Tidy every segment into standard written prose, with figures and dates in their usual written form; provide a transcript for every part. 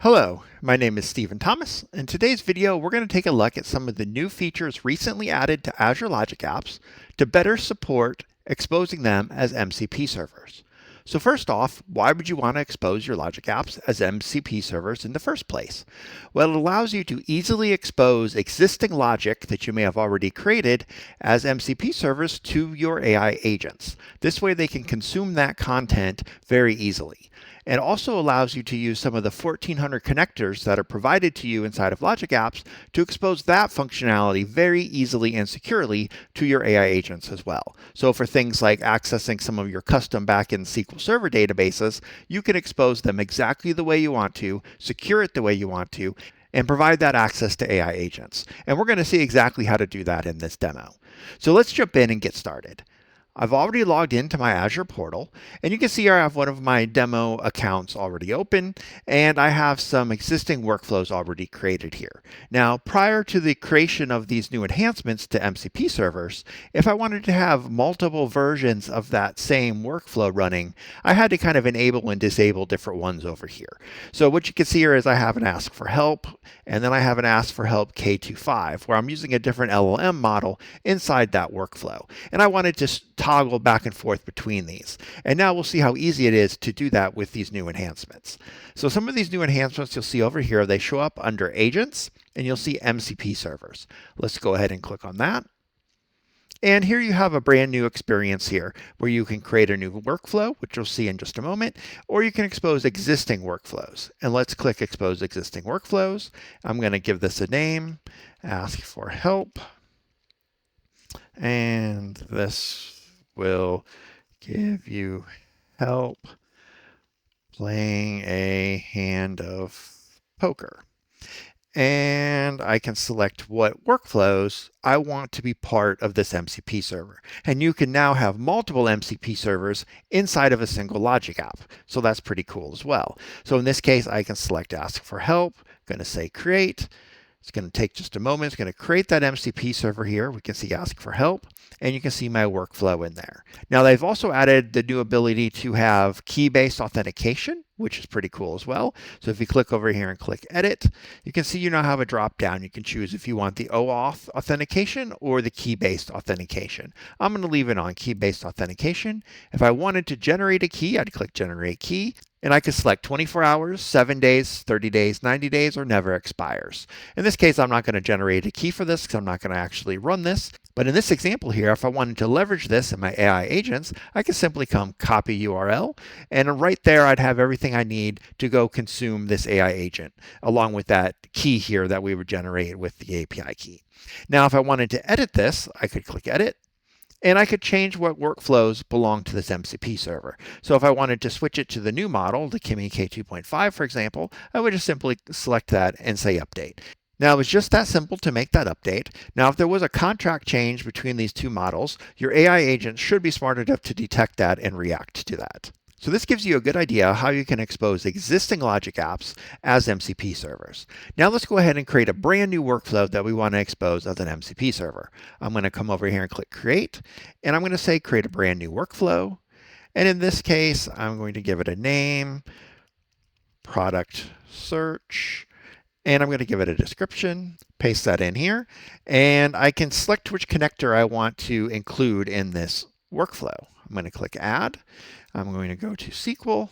Hello, my name is Stephen Thomas. In today's video, we're going to take a look at some of the new features recently added to Azure Logic Apps to better support exposing them as MCP servers. So first off, why would you want to expose your Logic Apps as MCP servers in the first place? Well, it allows you to easily expose existing logic that you may have already created as MCP servers to your AI agents. This way they can consume that content very easily. It also allows you to use some of the 1400 connectors that are provided to you inside of Logic Apps to expose that functionality very easily and securely to your AI agents as well. So for things like accessing some of your custom backend SQL Server databases, you can expose them exactly the way you want to, secure it the way you want to, and provide that access to AI agents. And we're going to see exactly how to do that in this demo. So let's jump in and get started. I've already logged into my Azure portal, and you can see here I have one of my demo accounts already open, and I have some existing workflows already created here. Now, prior to the creation of these new enhancements to MCP servers, if I wanted to have multiple versions of that same workflow running, I had to kind of enable and disable different ones over here. So what you can see here is I have an ask for help, and then I have an ask for help K25, where I'm using a different LLM model inside that workflow. And I wanted to toggle back and forth between these. And now we'll see how easy it is to do that with these new enhancements. So some of these new enhancements you'll see over here, they show up under agents, and you'll see MCP servers. Let's go ahead and click on that. And here you have a brand new experience here where you can create a new workflow, which you'll see in just a moment, or you can expose existing workflows. And let's click Expose Existing Workflows. I'm going to give this a name, Ask for Help, and this will give you help playing a hand of poker. And I can select what workflows I want to be part of this MCP server. And you can now have multiple MCP servers inside of a single Logic app. So that's pretty cool as well. So in this case, I can select Ask for Help. I'm going to say Create. It's going to take just a moment. It's going to create that MCP server here. We can see Ask for Help, and you can see my workflow in there. Now, they've also added the new ability to have key-based authentication, which is pretty cool as well. So if you click over here and click Edit, you can see you now have a drop-down. You can choose if you want the OAuth authentication or the key-based authentication. I'm going to leave it on key-based authentication. If I wanted to generate a key, I'd click Generate Key. And I could select 24 hours, 7 days, 30 days, 90 days, or never expires. In this case, I'm not going to generate a key for this because I'm not going to actually run this. But in this example here, if I wanted to leverage this in my AI agents, I could simply come copy URL. And right there, I'd have everything I need to go consume this AI agent, along with that key here that we would generate with the API key. Now, if I wanted to edit this, I could click Edit. And I could change what workflows belong to this MCP server. So if I wanted to switch it to the new model, the Kimi K2.5, for example, I would just simply select that and say Update. Now, it was just that simple to make that update. Now, if there was a contract change between these two models, your AI agent should be smart enough to detect that and react to that. So this gives you a good idea how you can expose existing Logic apps as MCP servers. Now let's go ahead and create a brand new workflow that we want to expose as an MCP server. I'm going to come over here and click Create, and I'm going to say Create a brand new workflow. And in this case, I'm going to give it a name, ProductSearch, and I'm going to give it a description, paste that in here, and I can select which connector I want to include in this workflow. I'm going to click Add. I'm going to go to SQL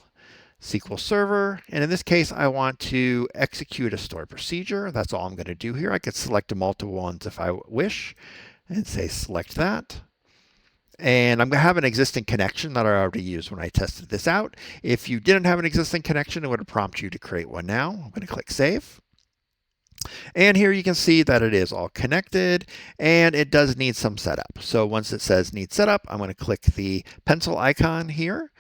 Server, and in this case, I want to execute a stored procedure. That's all I'm going to do here. I could select multiple ones if I wish, and say select that. And I'm going to have an existing connection that I already used when I tested this out. If you didn't have an existing connection, it would prompt you to create one now. I'm going to click Save. And here you can see that it is all connected, and it does need some setup. So once it says need setup, I'm going to click the pencil icon here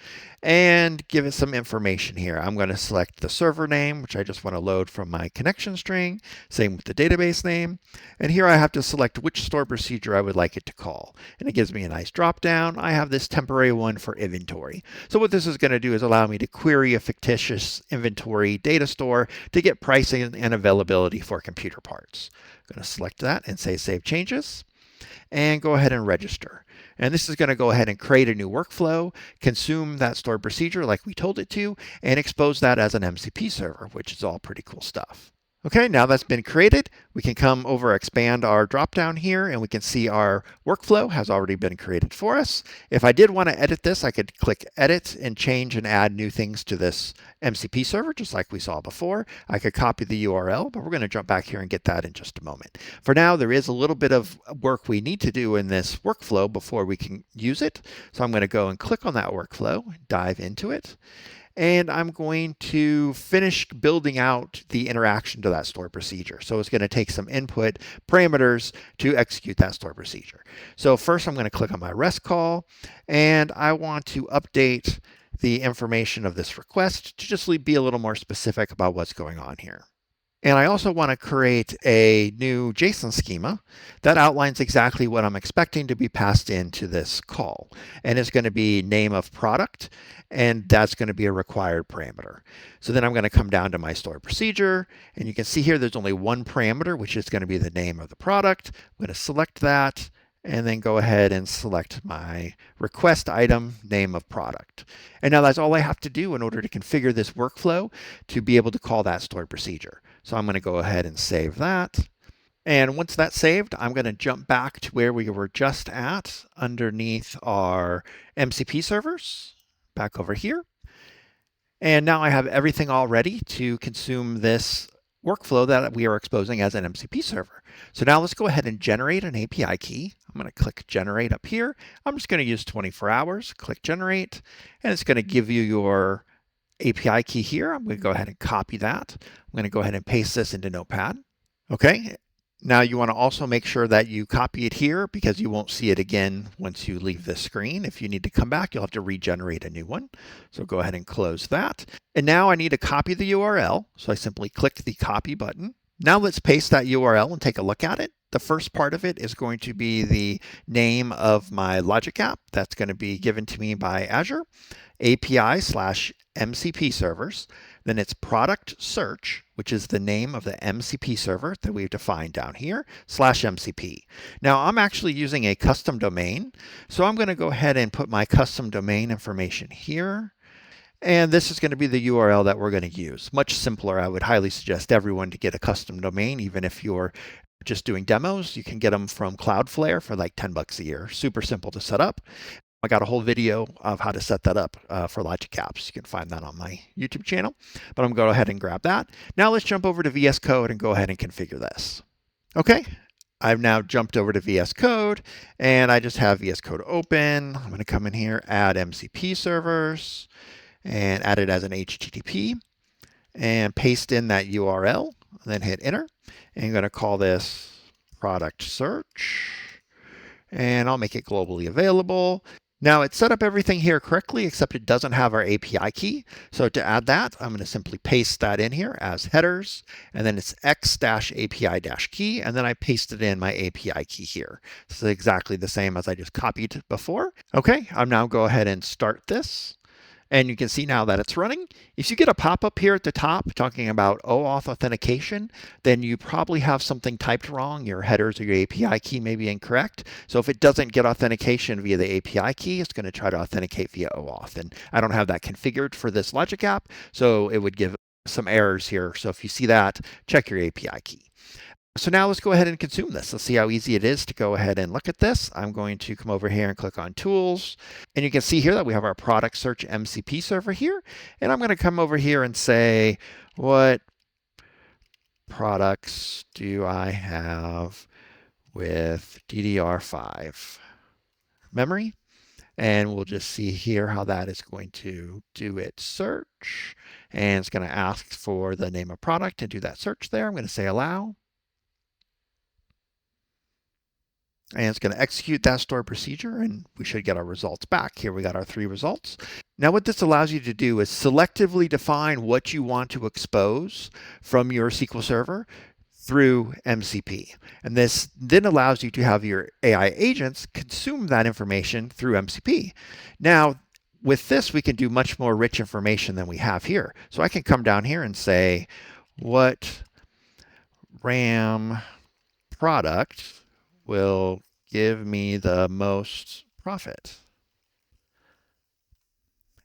and give it some information here. I'm going to select the server name, which I just want to load from my connection string. Same with the database name. And here I have to select which stored procedure I would like it to call. And it gives me a nice drop down. I have this temporary one for inventory. So what this is going to do is allow me to query a fictitious inventory data store to get pricing and availability for computer parts. I'm going to select that and say Save Changes, and go ahead and register. And this is going to go ahead and create a new workflow, consume that stored procedure like we told it to, and expose that as an MCP server, which is all pretty cool stuff. Okay, now that's been created, we can come over, expand our dropdown here, and we can see our workflow has already been created for us. If I did want to edit this, I could click Edit and change and add new things to this MCP server, just like we saw before. I could copy the URL, but we're going to jump back here and get that in just a moment. For now, there is a little bit of work we need to do in this workflow before we can use it. So I'm going to go and click on that workflow, dive into it. And I'm going to finish building out the interaction to that stored procedure. So it's going to take some input parameters to execute that stored procedure. So first I'm going to click on my REST call, and I want to update the information of this request to just be a little more specific about what's going on here. And I also want to create a new JSON schema that outlines exactly what I'm expecting to be passed into this call. And it's going to be name of product, and that's going to be a required parameter. So then I'm going to come down to my stored procedure, and you can see here there's only one parameter, which is going to be the name of the product. I'm going to select that, and then go ahead and select my request item, name of product. And now that's all I have to do in order to configure this workflow to be able to call that stored procedure. So I'm going to go ahead and save that. And once that's saved, I'm going to jump back to where we were just at underneath our MCP servers, back over here. And now I have everything all ready to consume this workflow that we are exposing as an MCP server. So now let's go ahead and generate an API key. I'm going to click generate up here. I'm just going to use 24 hours, click generate, and it's going to give you your API key here. I'm going to go ahead and copy that. I'm going to go ahead and paste this into Notepad. Okay. Now you want to also make sure that you copy it here because you won't see it again once you leave this screen. If you need to come back, you'll have to regenerate a new one. So go ahead and close that. And now I need to copy the URL. So I simply click the copy button. Now let's paste that URL and take a look at it. The first part of it is going to be the name of my Logic app that's going to be given to me by Azure, API/MCP servers. Then it's ProductSearch, which is the name of the MCP server that we've defined down here, /MCP. Now I'm actually using a custom domain, so I'm going to go ahead and put my custom domain information here. And this is going to be the URL that we're going to use. Much simpler. I would highly suggest everyone to get a custom domain, even if you're just doing demos. You can get them from Cloudflare for like 10 bucks a year. Super simple to set up. I got a whole video of how to set that up for Logic Apps. You can find that on my YouTube channel, but I'm going to go ahead and grab that. Now let's jump over to VS Code and go ahead and configure this. Okay, I've now jumped over to VS Code, and I just have VS Code open. I'm going to come in here, add MCP servers, and add it as an HTTP, and paste in that URL, then hit enter. And I'm going to call this product search, and I'll make it globally available. Now it set up everything here correctly, except it doesn't have our API key. So to add that, I'm going to simply paste that in here as headers, and then it's x-API-key, and then I pasted in my API key here. This is exactly the same as I just copied before. Okay, I'm now go ahead and start this. And you can see now that it's running. If you get a pop-up here at the top talking about OAuth authentication, then you probably have something typed wrong. Your headers or your API key may be incorrect. So if it doesn't get authentication via the API key, it's going to try to authenticate via OAuth. And I don't have that configured for this Logic app, so it would give some errors here. So if you see that, check your API key. So now let's go ahead and consume this. Let's see how easy it is to go ahead and look at this. I'm going to come over here and click on Tools. And you can see here that we have our ProductSearch MCP server here. And I'm going to come over here and say, what products do I have with DDR5 memory? And we'll just see here how that is going to do its search. And it's going to ask for the name of product and do that search there. I'm going to say allow. And it's going to execute that stored procedure, and we should get our results back. Here we got our 3 results. Now what this allows you to do is selectively define what you want to expose from your SQL Server through MCP. And this then allows you to have your AI agents consume that information through MCP. Now, with this, we can do much more rich information than we have here. So I can come down here and say, what RAM product will give me the most profit.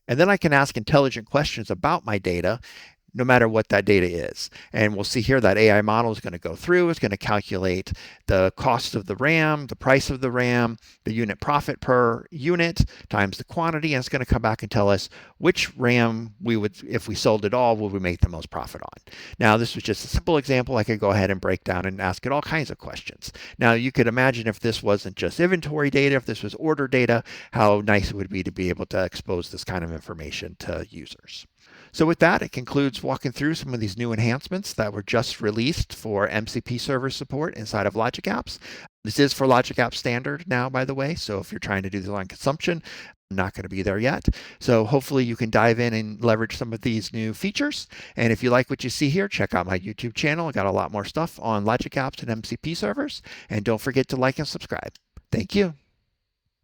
And then I can ask intelligent questions about my data, no matter what that data is. And we'll see here that AI model is going to go through, it's going to calculate the cost of the RAM, the price of the RAM, the unit profit per unit times the quantity, and it's going to come back and tell us which RAM we would, if we sold it all, would we make the most profit on. Now, this was just a simple example. I could go ahead and break down and ask it all kinds of questions. Now, you could imagine if this wasn't just inventory data, if this was order data, how nice it would be to be able to expose this kind of information to users. So with that, it concludes walking through some of these new enhancements that were just released for MCP server support inside of Logic Apps. This is for Logic Apps Standard now, by the way, so if you're trying to do this on consumption, not going to be there yet. So hopefully you can dive in and leverage some of these new features. And if you like what you see here, check out my YouTube channel. I got a lot more stuff on Logic Apps and MCP servers. And don't forget to like and subscribe. Thank you.